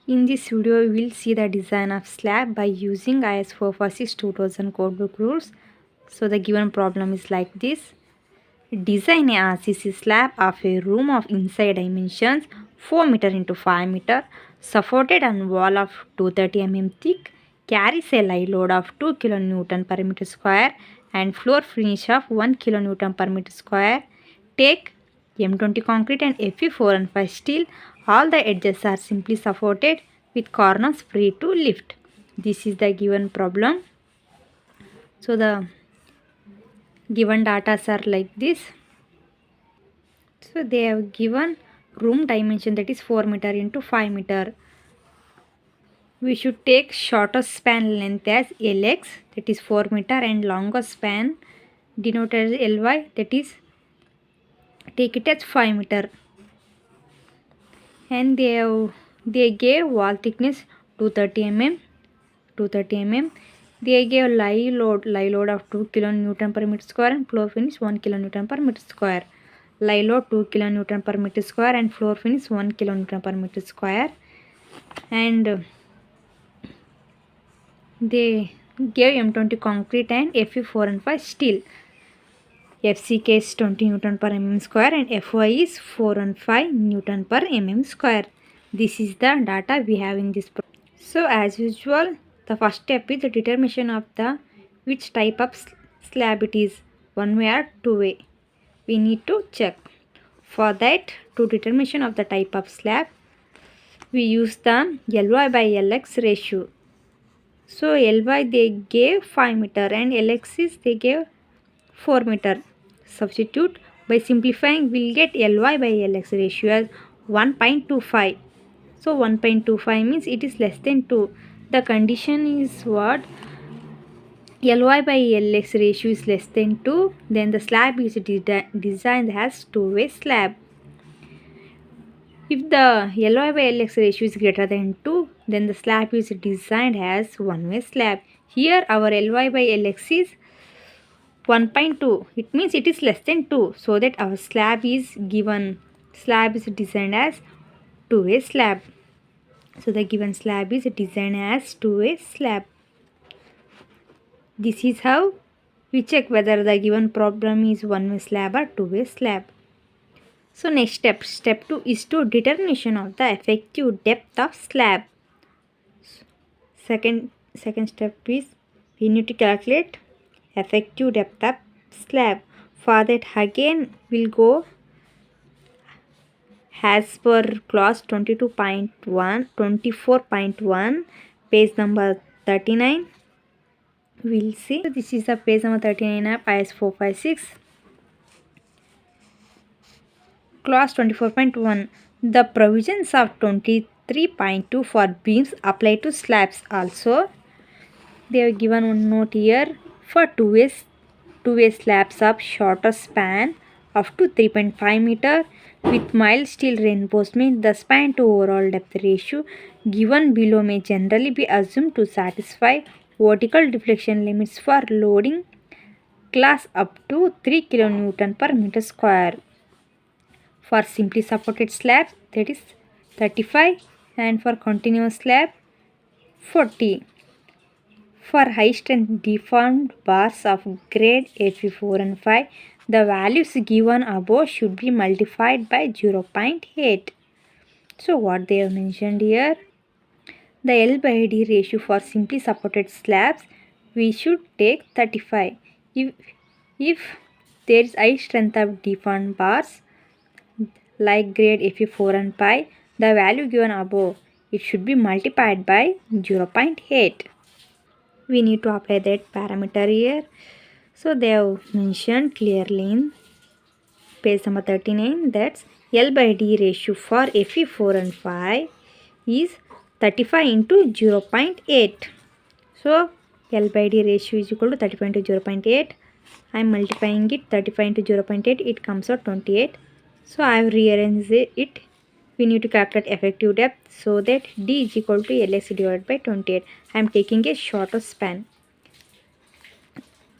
In this video, we will see the design of slab by using IS 446 2000 codebook rules. So the given problem is like this. Design a RCC slab of a room of inside dimensions 4 meter into 5 meter, supported on wall of 230 mm thick, carries a lie load of 2 kN per meter square and floor finish of 1 kN per meter square. Take M20 concrete and Fe4 and 5 steel. All the edges are simply supported with corners free to lift. This is the given problem. So the given data are like this. So they have given room dimension, that is 4 meter into 5 meter. We should take shortest span length as Lx, that is 4 meter, and longest span denoted as Ly, that is take it as 5 meter. And they gave wall thickness 230 mm. They gave lie load of 2 kN per meter square and floor finish 1 kN per meter square. Lie load 2 kN per meter square and floor finish 1 kN per meter square. And they gave M20 concrete and Fe4 and 5 steel. FCK is 20 Newton per mm square and Fy is 4 and 5 Newton per mm square. This is the data we have in this problem. So as usual, the first step is the determination of the which type of slab it is, one way or two way. We need to check. For that, to determination of the type of slab, we use the Ly by Lx ratio. So Ly they gave 5 meter and Lx is they gave 4 meter. Substitute. By simplifying, we'll get Ly by Lx ratio as 1.25. So 1.25 means it is less than 2. The condition is what? Ly by Lx ratio is less than 2. Then the slab is designed as two-way slab. If the Ly by Lx ratio is greater than 2, then the slab is designed as one-way slab. Here our Ly by Lx is 1.2. It means it is less than 2. So that our slab is designed as two-way slab. So the given slab is designed as two-way slab. This is how we check whether the given problem is one-way slab or two-way slab. So next step 2 is to determination of the effective depth of slab. Second step is we need to calculate effective depth of slab. For that again we'll go as per clause 24.1 page number 39. We'll see. So this is the page number 39 of IS 456. Clause 24.1. The provisions of 23.2 for beams apply to slabs also. They have given one note here. For two-way slabs of shorter span up to 3.5 meter with mild steel reinforcement, the span to overall depth ratio given below may generally be assumed to satisfy vertical deflection limits for loading class up to 3 kN per meter square. For simply supported slabs, that is 35, and for continuous slab 40. For high strength deformed bars of grade Fe4 and 5, the values given above should be multiplied by 0.8. So what they have mentioned here, the L by D ratio for simply supported slabs, we should take 35. If there is high strength of deformed bars like grade Fe4 and 5, the value given above, it should be multiplied by 0.8. We need to apply that parameter here. So they have mentioned clearly in page number 39 that L by D ratio for Fe4 and 5 is 35 into 0.8. So L by D ratio is equal to 35 into 0.8. I am multiplying it 35 into 0.8. It comes out 28. So I have rearranged it. We need to calculate effective depth, so that D is equal to Lx divided by 28. I am taking a shorter span.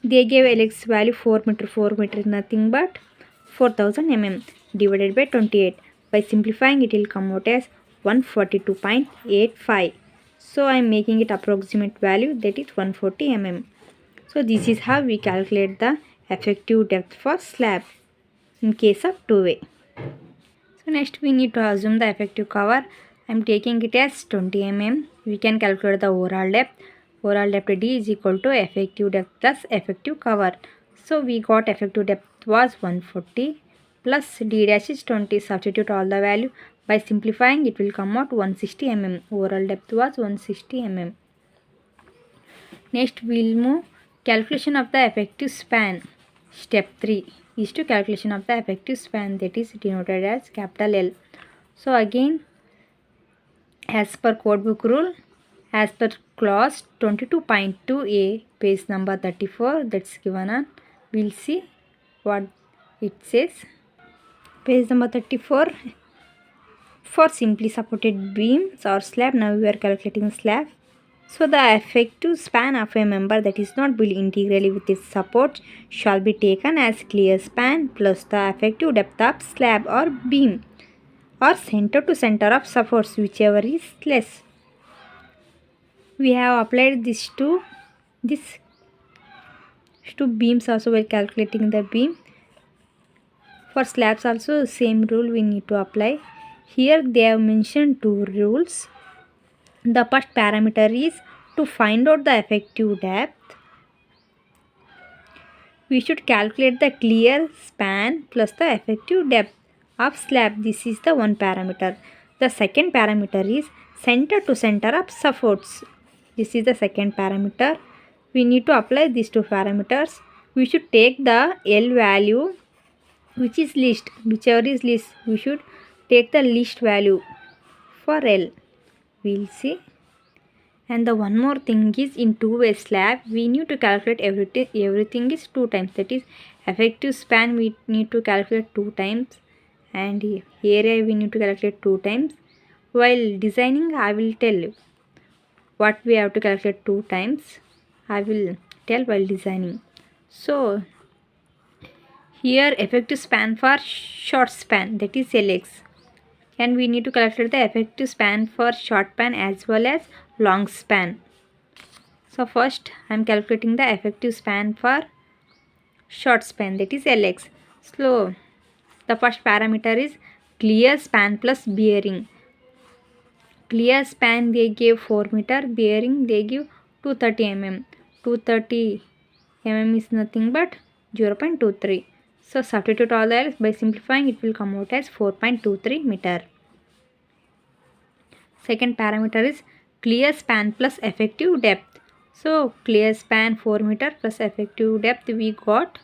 They gave Lx value 4 meter. 4 meter is nothing but 4000 mm divided by 28. By simplifying, it will come out as 142.85. So I am making it approximate value, that is 140 mm. So this is how we calculate the effective depth for slab in case of two-way. So next we need to assume the effective cover. I am taking it as 20 mm. We can calculate the overall depth. Overall depth D is equal to effective depth plus effective cover. So we got effective depth was 140 plus D dash is 20. Substitute all the value. By simplifying it will come out 160 mm. Overall depth was 160 mm. Next we will move calculation of the effective span. Step 3 is to calculation of the effective span, that is denoted as capital L. So again, as per codebook rule, as per clause 22.2a page number 34, that's given on, we'll see what it says. Page number 34, for simply supported beams or slab, now we are calculating slab. So the effective span of a member that is not built integrally with its support shall be taken as clear span plus the effective depth of slab or beam or center to center of supports, whichever is less. We have applied this to beams also while calculating the beam. For slabs also same rule we need to apply. Here they have mentioned two rules. The first parameter is to find out the effective depth. We should calculate the clear span plus the effective depth of slab. This is the one parameter. The second parameter is center to center of supports. This is the second parameter. We need to apply these two parameters. We should take the L value which is least, whichever is least. We should take the least value for L. We'll see. And the one more thing is, in two-way slab we need to calculate everything is 2 times, that is effective span we need to calculate 2 times and area we need to calculate 2 times. While designing I will tell you what we have to calculate 2 times. I will tell while designing. So here effective span for short span, that is LX, and we need to calculate the effective span for short span as well as long span. So first I am calculating the effective span for short span, that is LX. So the first parameter is clear span plus bearing. Clear span they gave 4 meter, bearing they give 230 mm. 230 mm is nothing but 0.23. So substitute all the values. By simplifying it will come out as 4.23 meter. Second parameter is clear span plus effective depth. So clear span 4 meter plus effective depth we got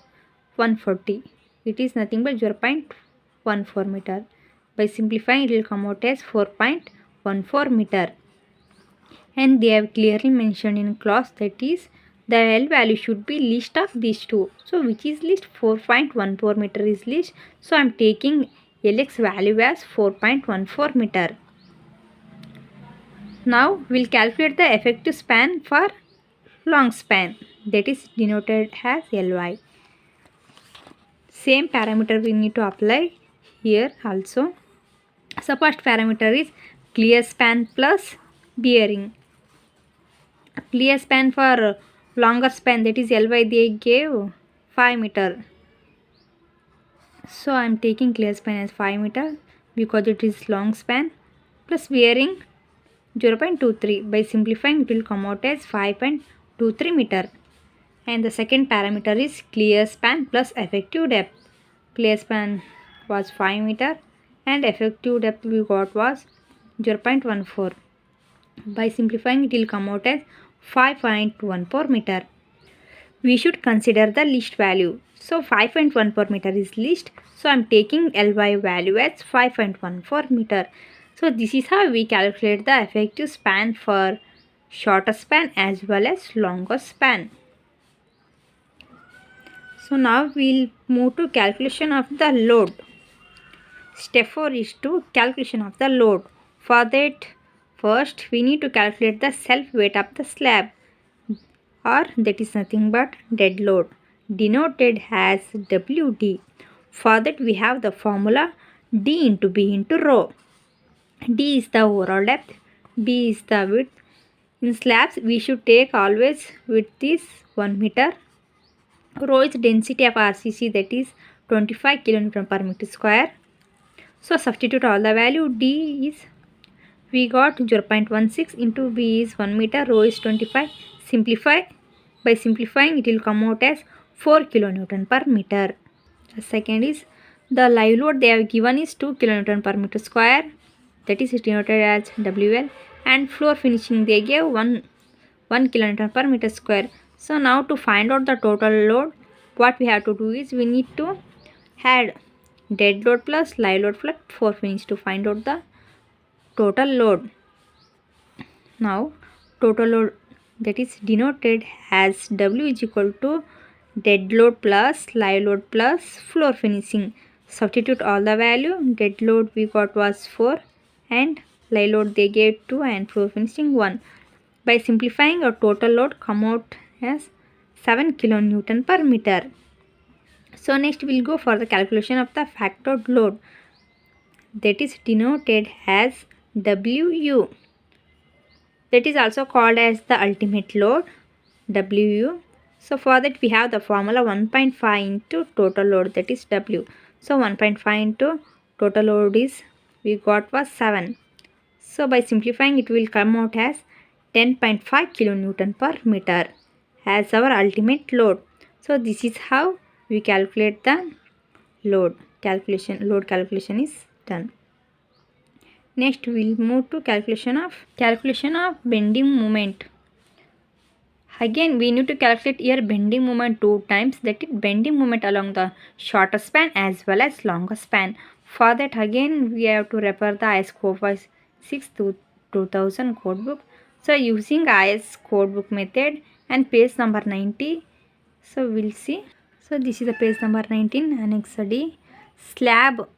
140. It is nothing but 0.14 meter. By simplifying it will come out as 4.14 meter. And they have clearly mentioned in clause, that is the L value should be least of these two. So which is least? 4.14 meter is least. So I am taking LX value as 4.14 meter. Now we will calculate the effective span for long span, that is denoted as LY. Same parameter we need to apply here also. So first parameter is clear span plus bearing. Clear span for longer span, that is LY, they gave 5 meter. So I am taking clear span as 5 meter because it is long span, plus bearing 0.23. By simplifying it will come out as 5.23 meter. And the second parameter is clear span plus effective depth. Clear span was 5 meter and effective depth we got was 0.14. By simplifying it will come out as 5.14 meter. We should consider the least value. So 5.14 meter is least. So I am taking LY value as 5.14 meter. So this is how we calculate the effective span for shorter span as well as longer span. So now we'll move to calculation of the load. Step 4 is to calculation of the load. For that, first we need to calculate the self weight of the slab, or that is nothing but dead load, denoted as WD. For that we have the formula D into B into rho. D is the overall depth, B is the width. In slabs, we should take always width is 1 meter. Rho is density of RCC, that is 25 kN per meter square. So substitute all the value. D is, we got 0.16 into B is 1 meter, rho is 25. Simplify. By simplifying, it will come out as 4 kN per meter. The second is, the live load they have given is 2 kN per meter square, that is denoted as WL, and floor finishing they gave 1 kN per meter square. So now to find out the total load, what we have to do is we need to add dead load plus live load plus floor finish to find out the total load. Now total load, that is denoted as W is equal to dead load plus live load plus floor finishing. Substitute all the value. Dead load we got was 4 and live load they gave 2 and floor finishing 1. By simplifying, our total load come out as 7 kN per meter. So next we'll go for the calculation of the factored load, that is denoted as WU. That is also called as the ultimate load, WU. So for that we have the formula 1.5 into total load, that is W. So 1.5 into total load is we got was 7. So by simplifying, it will come out as 10.5 kN per meter as our ultimate load. So this is how we calculate the load calculation. Load calculation is done. Next we'll move to calculation of bending moment. Again we need to calculate here bending moment 2 times, that is bending moment along the shorter span as well as longer span. For that again we have to refer the IS code by 6 to 2000 codebook. So using IS codebook method and page number 90. So we'll see. So this is the page number 19, Annex D. Slab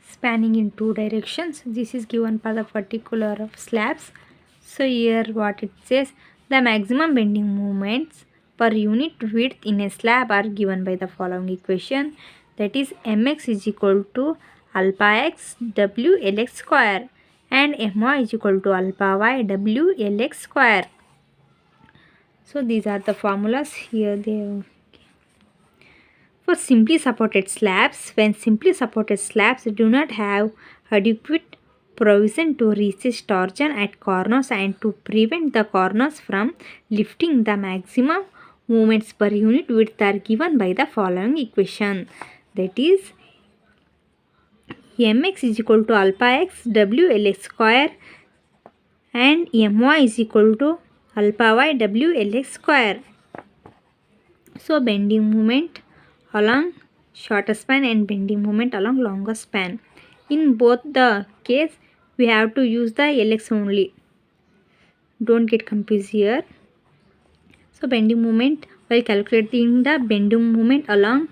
spanning in 2 directions. This is given for the particular of slabs. So here what it says, the maximum bending moments per unit width in a slab are given by the following equation, that is mx is equal to alpha x w lx square and my is equal to alpha y w lx square. So these are the formulas here. For simply supported slabs, when simply supported slabs do not have adequate provision to resist torsion at corners and to prevent the corners from lifting, the maximum moments per unit width are given by the following equation, that is mx is equal to alpha x w lx square and my is equal to alpha y w lx square. So bending moment along shorter span and bending moment along longer span. In both the case, we have to use the LX only. Don't get confused here. So bending moment, while calculating the bending moment along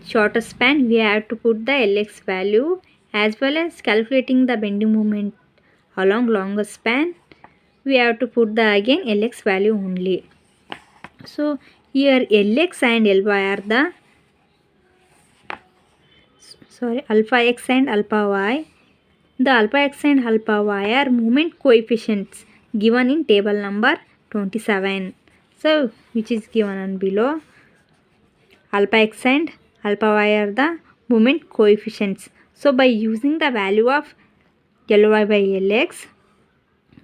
shorter span, we have to put the LX value, as well as calculating the bending moment along longer span, we have to put the again LX value only. So here LX and LY are the alpha x and alpha y. The alpha x and alpha y are moment coefficients given in table number 27. So which is given on below. Alpha x and alpha y are the moment coefficients. So by using the value of Ly by Lx,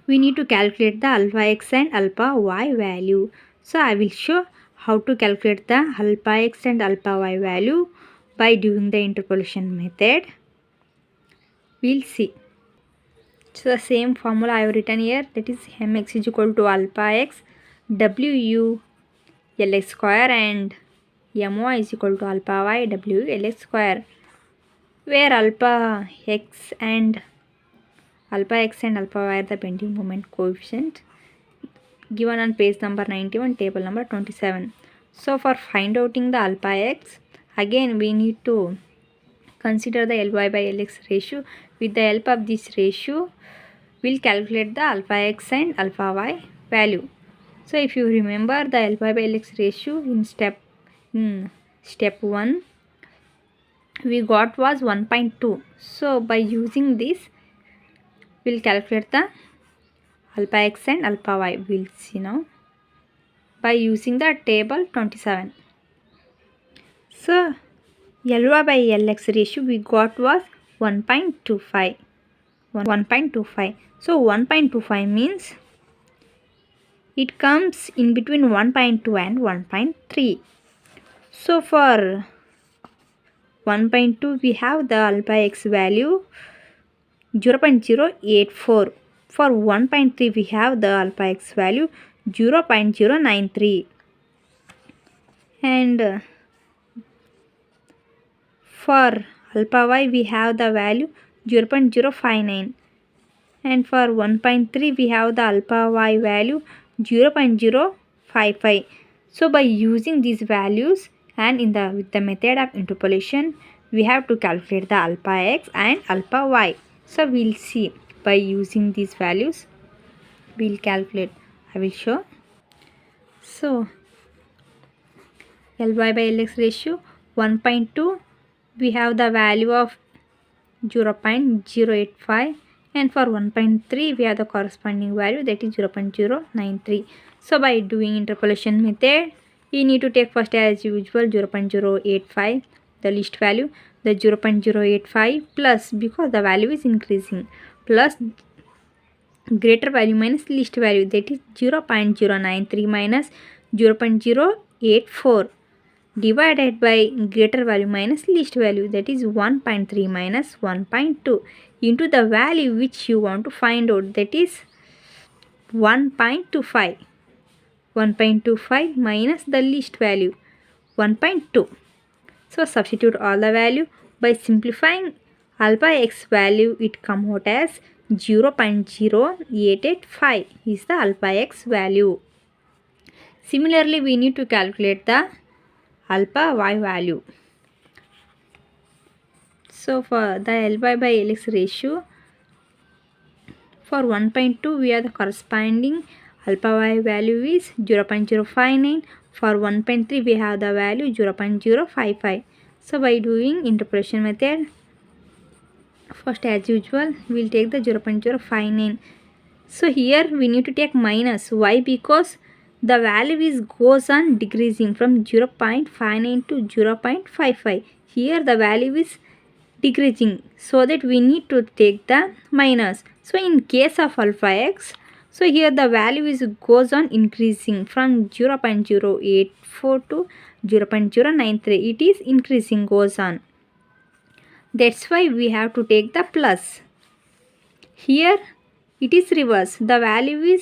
we need to calculate the alpha x and alpha y value. So I will show how to calculate the alpha x and alpha y value by doing the interpolation method. We'll see. So the same formula I have written here, that is mx is equal to alpha x w lx square and my is equal to alpha y w lx square, where alpha x and alpha y are the bending moment coefficient given on page number 91, table number 27. So for find outing the alpha x, again we need to consider the Ly by Lx ratio. With the help of this ratio, we'll calculate the alpha x and alpha y value. So if you remember the Ly by Lx ratio in step 1, we got was 1.2. So by using this, we'll calculate the alpha x and alpha y. We'll see now by using the table 27. So Ly by Lx ratio we got was 1.25. 1.25. So 1.25 means it comes in between 1.2 and 1.3. So for 1.2 we have the alpha x value 0.084. For 1.3 we have the alpha x value 0.093. And for alpha y we have the value 0.059. And for 1.3 we have the alpha y value 0.055. So by using these values and with the method of interpolation, we have to calculate the alpha x and alpha y. So we'll see by using these values we'll calculate. I will show. So Ly by Lx ratio 1.2 we have the value of 0.085, and for 1.3 we have the corresponding value, that is 0.093. So by doing interpolation method, we need to take first as usual 0.085 the least value, the 0.085 plus, because the value is increasing, plus greater value minus least value, that is 0.093 minus 0.084 divided by greater value minus least value, that is 1.3 minus 1.2 into the value which you want to find out, that is 1.25. 1.25 minus the least value 1.2. So substitute all the value. By simplifying alpha x value, it come out as 0.0885 is the alpha x value. Similarly, we need to calculate the alpha y value. So for the Ly by Lx ratio, for 1.2 we have the corresponding alpha y value is 0.059. For 1.3 we have the value 0.055. So by doing interpolation method, first as usual we will take the 0.059. So here we need to take minus. Why? Because the value goes on decreasing from 0.59 to 0.55. Here the value is decreasing, so that we need to take the minus. So in case of alpha x, so here the value goes on increasing from 0.084 to 0.093. It is increasing, goes on. That's why we have to take the plus. Here it is reverse. The value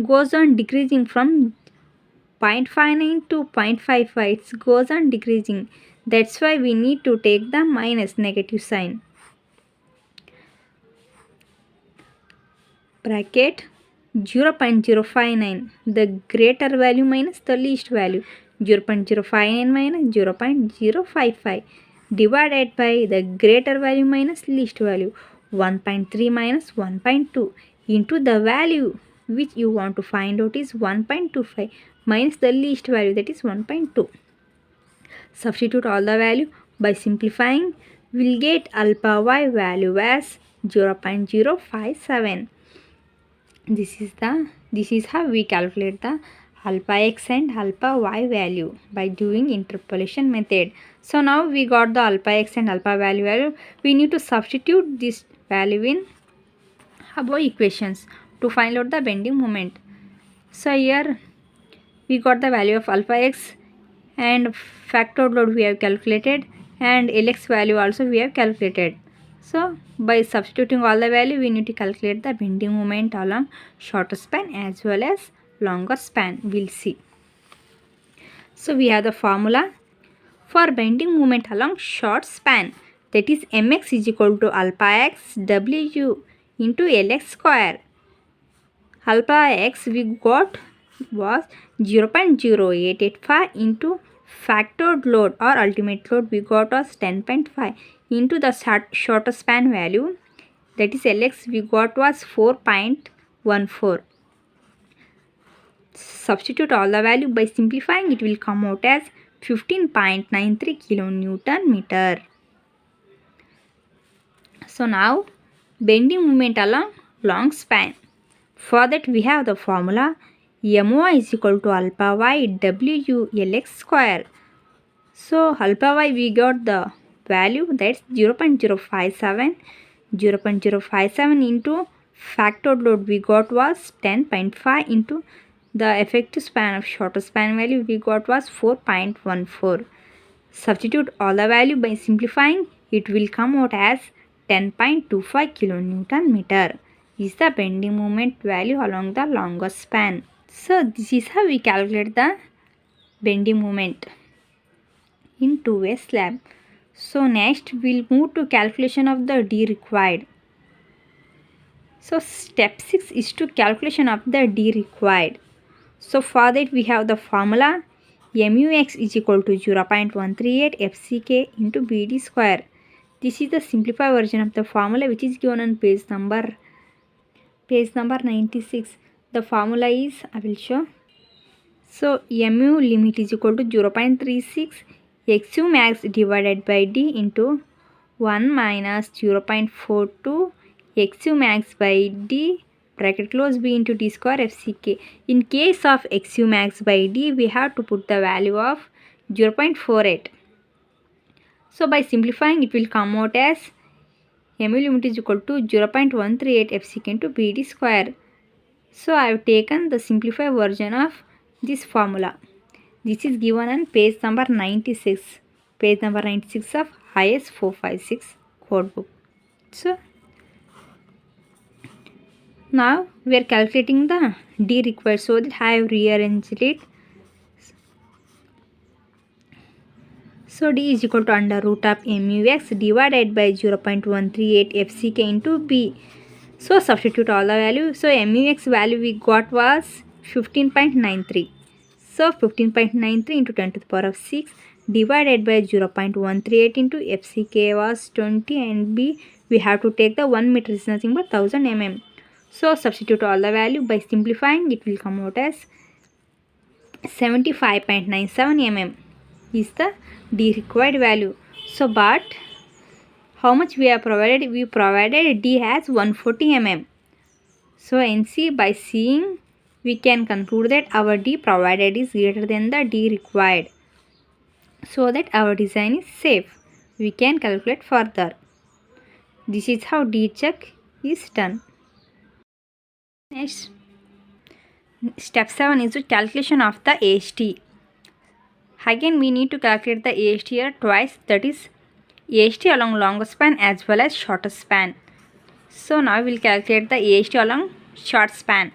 goes on decreasing from 0.59 to 0.55. It goes on decreasing. That's why we need to take the minus, negative sign. Bracket 0.059, the greater value minus the least value, 0.059 minus 0.055 divided by the greater value minus least value, 1.3 minus 1.2 into the value which you want to find out is 1.25 minus the least value, that is 1.2. Substitute all the value. By simplifying, we'll get alpha y value as 0.057. This is how we calculate the alpha x and alpha y value by doing interpolation method. So now we got the alpha x and alpha value. We need to substitute this value in above equations to find out the bending moment. So here we got the value of alpha x and factored load we have calculated, and Lx value also we have calculated. So by substituting all the value, we need to calculate the bending moment along shorter span as well as longer span. We'll see. So we have the formula for bending moment along short span, that is mx is equal to alpha x w into Lx square. Alpha x we got was 0.0885 into factored load or ultimate load we got was 10.5 into the shorter span value, that is Lx we got was 4.14. Substitute all the value. By simplifying, it will come out as 15.93 kilonewton meter. So now bending moment along long span. For that we have the formula MY is equal to alpha y W Lx square. So alpha y we got the value, that's 0.057. 0.057 into factored load we got was 10.5 into the effective span of shorter span value we got was 4.14. Substitute all the value by simplifying, it will come out as 10.25 kilonewton meter is the bending moment value along the longest span. So this is how we calculate the bending moment in two-way slab. So next we'll move to calculation of the D required. So step 6 is to calculation of the D required. So for that we have the formula MUX is equal to 0.138 FCK into BD square. This is the simplified version of the formula which is given on page number 96. The formula is, I will show. So MU limit is equal to 0.36 XU max divided by D into 1 minus 0.42 XU max by D bracket close B into D square FCK. In case of XU max by D, we have to put the value of 0.48. So by simplifying, it will come out as MU limit is equal to 0.138 FCK into BD square. So I have taken the simplified version of this formula. This is given on page number 96. Page number 96 of IS 456 code book. So now we are calculating the D required, so that I have rearranged it. So D is equal to under root of MUX divided by 0.138 FCK into B. So substitute all the value. So MUX value we got was 15.93. So 15.93 into 10 to the power of 6 divided by 0.138 into FCK was 20 and B we have to take the 1 meter is nothing but 1000 mm. So substitute all the value by simplifying, it will come out as 75.97 mm is the D required value. So but how much we have provided? We provided D as 140 mm. So NC by seeing we can conclude that our D provided is greater than the D required, so that our design is safe. We can calculate further. This is how D check is done. Next, step 7 is the calculation of the AST. Again we need to calculate the AST here twice, that is AST along longer span as well as shorter span. So now we will calculate the AST along short span.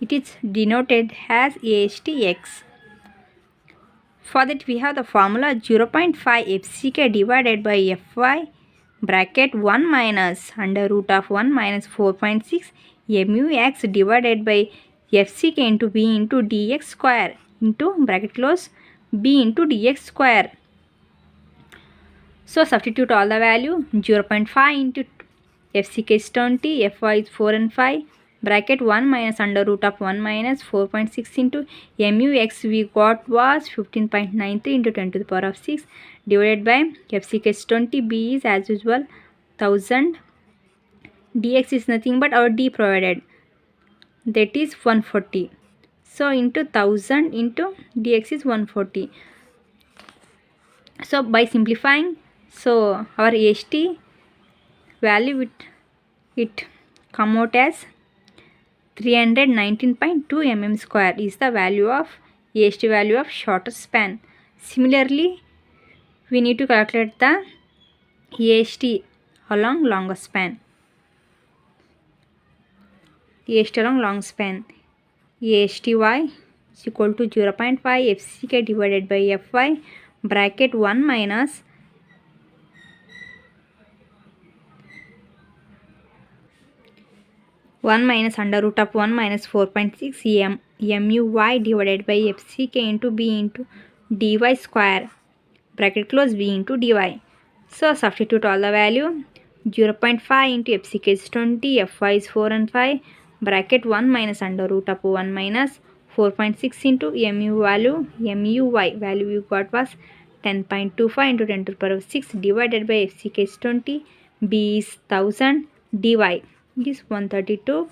It is denoted as ASTX. For that we have the formula 0.5 FCK divided by Fy bracket 1 minus under root of 1 minus 4.6 MUX divided by FCK into B into dx square into bracket close B into dx square. So substitute all the value. 0.5 into FCK is 20, Fy is 4 and 5 bracket 1 minus under root of 1 minus 4.6 into MUX we got was 15.93 into 10 to the power of 6 divided by FCK is 20, B is as usual 1000, dx is nothing but our D provided, that is 140. So into 1000 into dx is 140. So by simplifying, so our AST value it come out as 319.2 mm square is the value of AST value of shorter span. Similarly, we need to calculate the AST along longer span. AST along long span. ASTY is equal to 0.5 FCK divided by Fy bracket 1 minus under root of 1 minus 4.6 MUY divided by FCK into B into dy square bracket close B into dy. So substitute all the value. 0.5 into FCK is 20, Fy is 4 and 5 bracket 1 minus under root of 1 minus 4.6 into MUY value you got was 10.25 into 10 to the power of 6 divided by FCK is 20 B is 1000, dy is 132,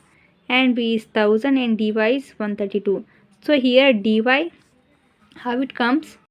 and B is 1000 and dy is 132. So here dy, how it comes?